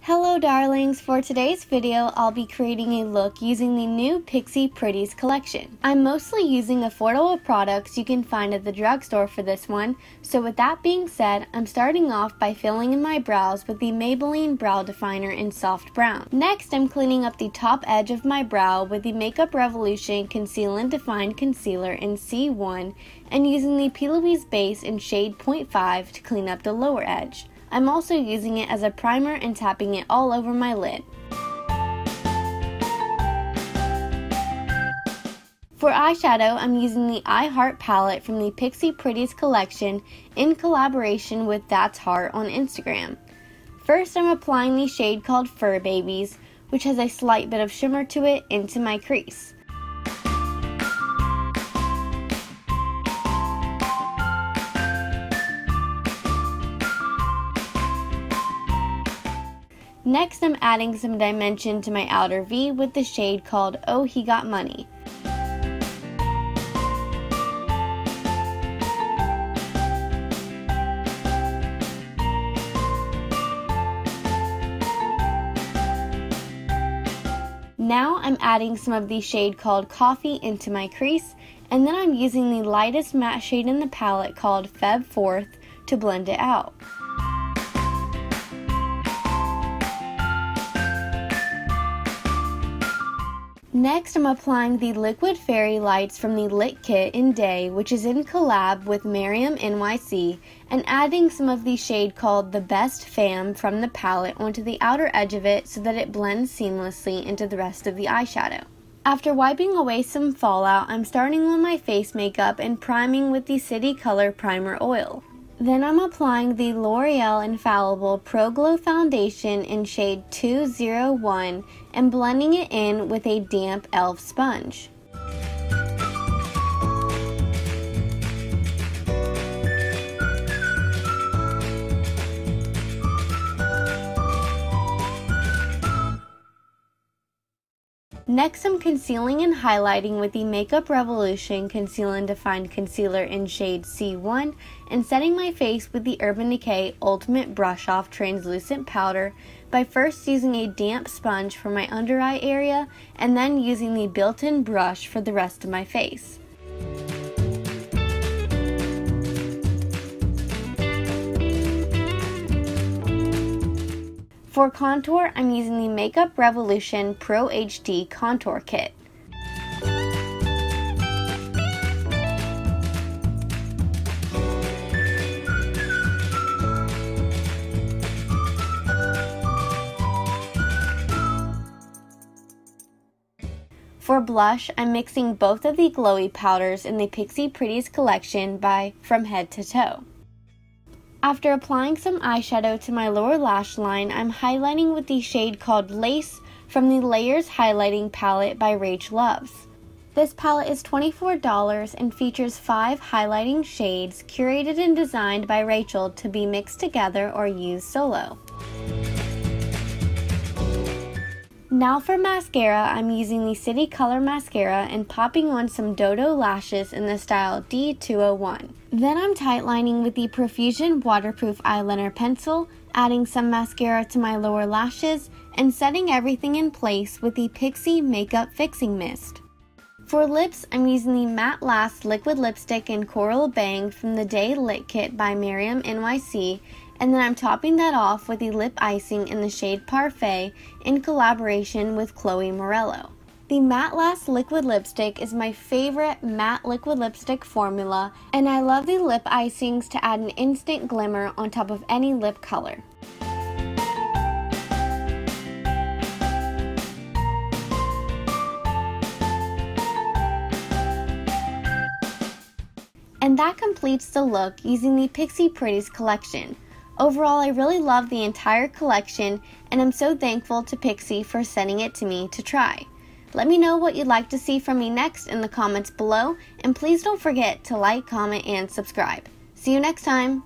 Hello darlings, for today's video I'll be creating a look using the new Pixi Pretties collection. I'm mostly using affordable products you can find at the drugstore for this one, so with that being said, I'm starting off by filling in my brows with the Maybelline Brow Definer in Soft Brown. Next, I'm cleaning up the top edge of my brow with the Makeup Revolution Conceal and Define Concealer in C1 and using the Plouise base in shade 0.5 to clean up the lower edge. I'm also using it as a primer and tapping it all over my lid. For eyeshadow, I'm using the I Heart palette from the Pixi Pretties collection in collaboration with That's Heart on Instagram. First, I'm applying the shade called Fur Babies, which has a slight bit of shimmer to it, into my crease. Next, I'm adding some dimension to my outer V with the shade called Oh He Got Money. Now I'm adding some of the shade called Coffee into my crease, and then I'm using the lightest matte shade in the palette called Feb 4th to blend it out. Next, I'm applying the Liquid Fairy Lights from the Lit Kit in Day, which is in collab with Miriam NYC, and adding some of the shade called The Best Fam from the palette onto the outer edge of it so that it blends seamlessly into the rest of the eyeshadow. After wiping away some fallout, I'm starting on my face makeup and priming with the City Color Primer Oil. Then I'm applying the L'Oreal Infallible Pro Glow Foundation in shade 201 and blending it in with a damp e.l.f. sponge. Next, I'm concealing and highlighting with the Makeup Revolution Conceal and Define Concealer in shade C1 and setting my face with the Urban Decay Ultimate Brush Off Translucent Powder by first using a damp sponge for my under eye area and then using the built-in brush for the rest of my face. For contour, I'm using the Makeup Revolution Pro HD Contour Kit. For blush, I'm mixing both of the Glowy powders in the Pixi Pretties collection by From Head to Toe. After applying some eyeshadow to my lower lash line, I'm highlighting with the shade called Lace from the Layers Highlighting Palette by Rach Loves. This palette is $24 and features 5 highlighting shades curated and designed by Rachel to be mixed together or used solo. Now for mascara, I'm using the City Color Mascara and popping on some Dodolashes in the style D201. Then I'm tightlining with the Profusion Waterproof Eyeliner Pencil, adding some mascara to my lower lashes, and setting everything in place with the Pixi Makeup Fixing Mist. For lips, I'm using the Matte Last Liquid Lipstick in Coral Bang from the Day Lit Kit by Miriam NYC, and then I'm topping that off with the lip icing in the shade Parfait in collaboration with Chloe Morello. The Matte Last Liquid Lipstick is my favorite matte liquid lipstick formula, and I love the lip icings to add an instant glimmer on top of any lip color. And that completes the look using the Pixi Pretties collection. Overall, I really love the entire collection, and I'm so thankful to Pixi for sending it to me to try. Let me know what you'd like to see from me next in the comments below, and please don't forget to like, comment, and subscribe. See you next time!